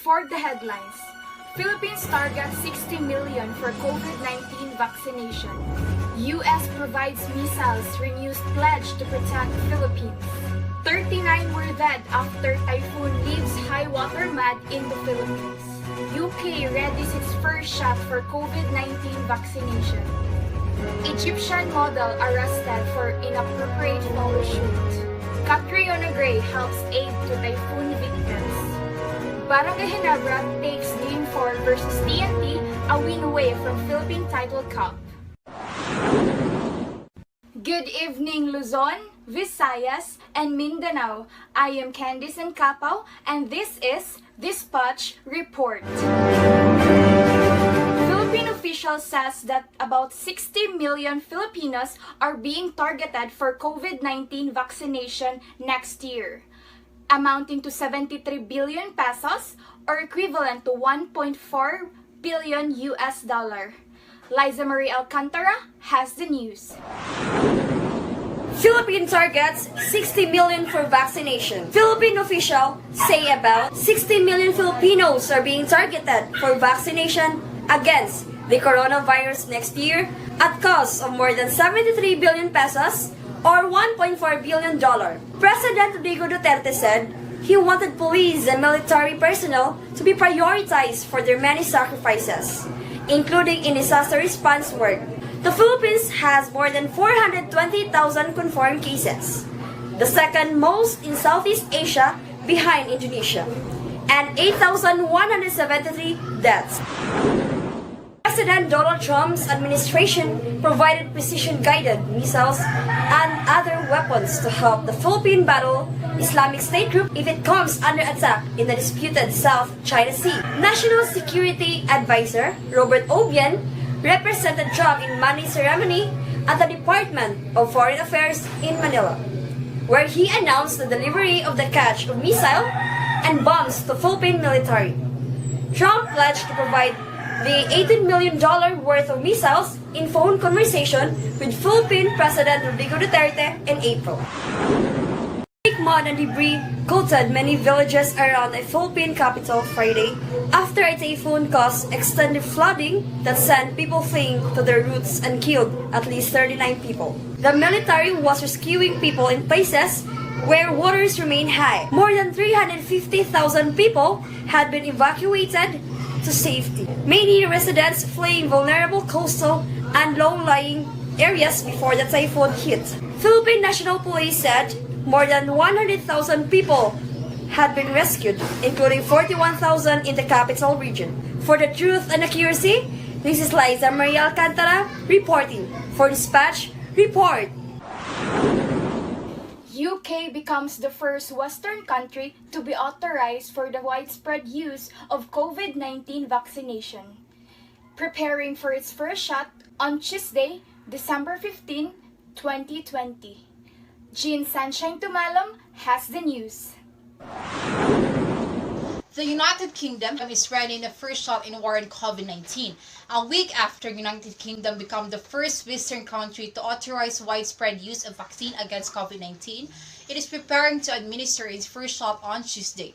For the headlines, Philippines targets 60 million for COVID-19 vaccination. U.S. provides missiles, renews pledge to protect Philippines. 39 were dead after typhoon leaves high water mud in the Philippines. UK readies its first shot for COVID-19 vaccination. Egyptian model arrested for inappropriate photo shoot. Catriona Gray helps aid to typhoon victims. Barangay Ginebra takes Game 4 versus TNT, a win away from Philippine Title Cup. Good evening, Luzon, Visayas, and Mindanao. I am Candice Ann Capao, and this is Dispatch Report. Philippine officials says that about 60 million Filipinos are being targeted for COVID-19 vaccination next year, amounting to 73 billion pesos or equivalent to 1.4 billion US dollar. Laiza Alcantara has the news. Philippine targets 60 million for vaccination. Philippine officials say about 60 million Filipinos are being targeted for vaccination against the coronavirus next year at cost of more than 73 billion pesos or $1.4 billion. President Rodrigo Duterte said he wanted police and military personnel to be prioritized for their many sacrifices, including in disaster response work. The Philippines has more than 420,000 confirmed cases, the second most in Southeast Asia behind Indonesia, and 8,173 deaths. President Donald Trump's administration provided precision-guided missiles and other weapons to help the Philippine battle Islamic State group if it comes under attack in the disputed South China Sea. National Security Advisor Robert Obian represented Trump in Monday's ceremony at the Department of Foreign Affairs in Manila, where he announced the delivery of the catch of missiles and bombs to Philippine military. Trump pledged to provide the $18 million worth of missiles in phone conversation with Philippine President Rodrigo Duterte in April. Thick mud and debris coated many villages around the Philippine capital Friday after a typhoon caused extended flooding that sent people fleeing to their roots and killed at least 39 people. The military was rescuing people in places where waters remain high. More than 350,000 people had been evacuated to safety. Many residents fleeing vulnerable coastal and low-lying areas before the typhoon hit. Philippine National Police said more than 100,000 people had been rescued, including 41,000 in the capital region. For the truth and accuracy, this is Laiza Alcantara reporting for Dispatch Report. UK becomes the first Western country to be authorized for the widespread use of COVID-19 vaccination, preparing for its first shot on Tuesday, December 15, 2020. Jean Sunshine Tumalon has the news. The United Kingdom is ready the first shot in war on COVID-19. A week after United Kingdom became the first Western country to authorize widespread use of vaccine against COVID-19, it is preparing to administer its first shot on Tuesday.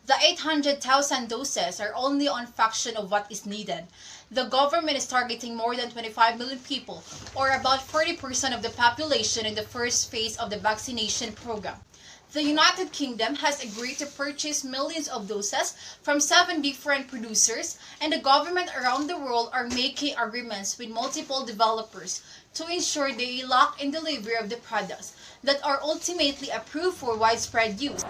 The 800,000 doses are only a fraction of what is needed. The government is targeting more than 25 million people, or about 40% of the population in the first phase of the vaccination program. The United Kingdom has agreed to purchase millions of doses from 7 different producers, and the government around the world are making agreements with multiple developers to ensure they lock in delivery of the products that are ultimately approved for widespread use.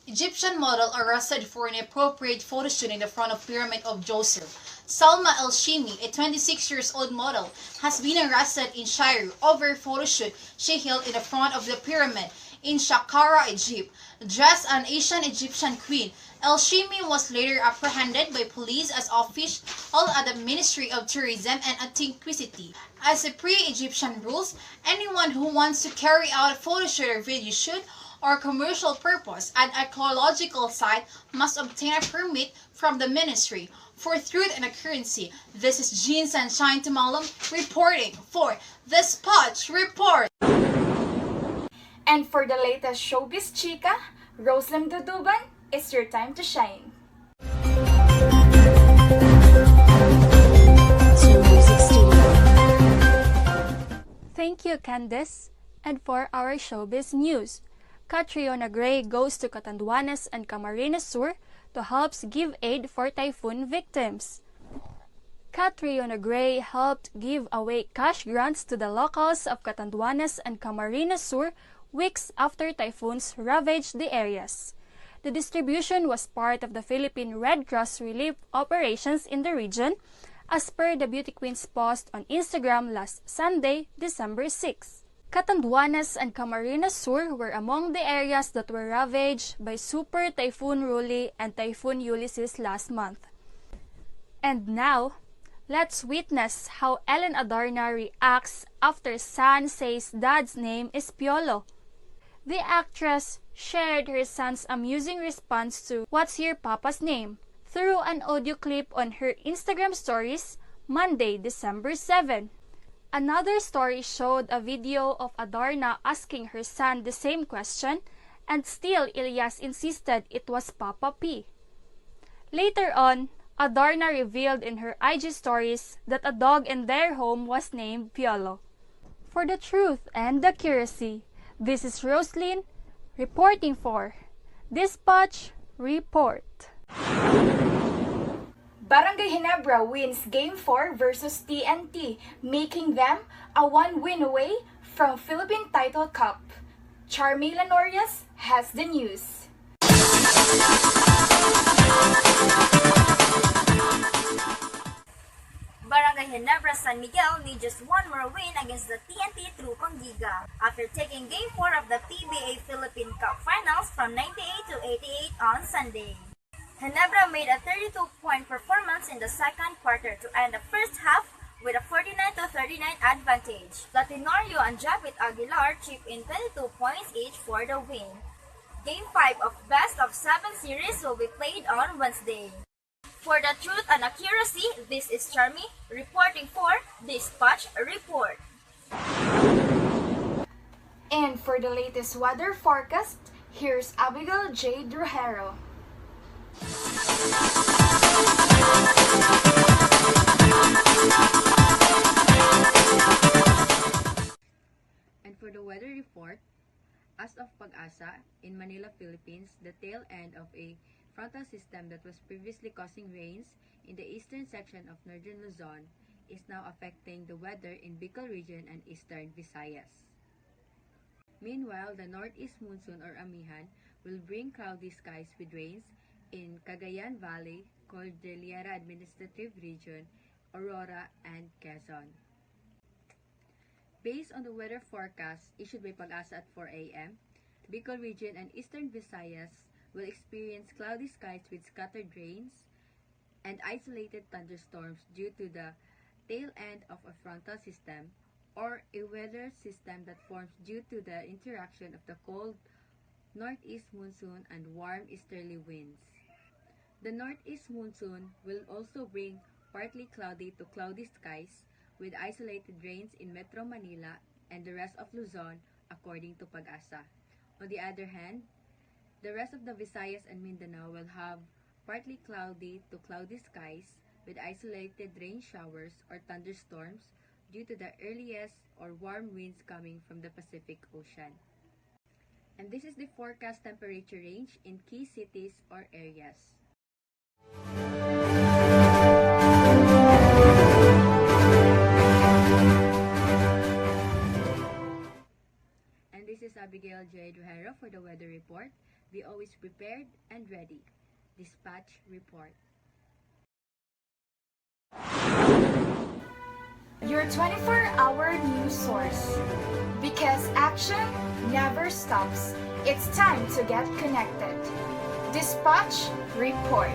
Egyptian model arrested for inappropriate photoshoot in the front of Pyramid of Djoser. Salma El-Shimi, a 26-year-old model, has been arrested in Cairo over a photoshoot she held in the front of the pyramid in Saqqara, Egypt. Dressed as an Asian Egyptian queen, El-Shimi was later apprehended by police as official at the Ministry of Tourism and Antiquity. As the pre-Egyptian rules, anyone who wants to carry out a photoshoot or video shoot or commercial purpose at an archaeological site must obtain a permit from the ministry. for truth and accuracy. This is Jean Sunshine Tumalon reporting for the Spotch Report. And for the latest showbiz chika, Roselyn Dubduban, it's your time to shine. Thank you, Candice. And for our showbiz news, Catriona Gray goes to Catanduanes and Camarines Sur to help give aid for typhoon victims. Catriona Gray helped give away cash grants to the locals of Catanduanes and Camarines Sur weeks after typhoons ravaged the areas. The distribution was part of the Philippine Red Cross relief operations in the region, as per the Beauty Queen's post on Instagram last Sunday, December 6. Catanduanes and Camarines Sur were among the areas that were ravaged by Super Typhoon Ruli and Typhoon Ulysses last month. And now, let's witness how Ellen Adarna reacts after son says dad's name is Piolo. The actress shared her son's amusing response to "What's your papa's name?" through an audio clip on her Instagram stories Monday, December 7. Another story showed a video of Adarna asking her son the same question, and still Ilyas insisted it was Papa P. Later on, Adarna revealed in her IG stories that a dog in their home was named Piolo. For the truth and accuracy, this is Roselyn reporting for Dispatch Report. Barangay Ginebra wins Game 4 versus TNT, making them a 1-win away from Philippine Title Cup. Charmie Lanorias has the news. Barangay Ginebra San Miguel need just one more win against the TNT through Pangiga after taking Game 4 of the PBA Philippine Cup Finals from 98 to 88 on Sunday. Ginebra made a 32-point performance in the second quarter to end the first half with a 49-39 advantage. Latinorio and Japit Aguilar chipped in 22 points each for the win. Game 5 of Best of 7 series will be played on Wednesday. For the truth and accuracy, this is Charmie reporting for Dispatch Report. And for the latest weather forecast, here's Abigail, Jade, Rogero. And for the weather report, as of Pag-asa, in Manila, Philippines, the tail end of a frontal system that was previously causing rains in the eastern section of northern Luzon is now affecting the weather in Bicol region and eastern Visayas. Meanwhile, the northeast monsoon or amihan will bring cloudy skies with rains in Cagayan Valley, Cordillera Administrative Region, Aurora, and Quezon. Based on the weather forecast issued by Pag-asa at 4 a.m., Bicol region and eastern Visayas will experience cloudy skies with scattered rains and isolated thunderstorms due to the tail end of a frontal system or a weather system that forms due to the interaction of the cold northeast monsoon and warm easterly winds. The northeast monsoon will also bring partly cloudy to cloudy skies with isolated rains in Metro Manila and the rest of Luzon, according to Pag-asa. On the other hand, the rest of the Visayas and Mindanao will have partly cloudy to cloudy skies with isolated rain showers or thunderstorms due to the earliest or warm winds coming from the Pacific Ocean. And this is the forecast temperature range in key cities or areas. And this is Abigail, Jade, Rogero for the weather report. Be always prepared and ready. Dispatch Report. Your 24-hour news source. Because action never stops. It's time to get connected. Dispatch Report.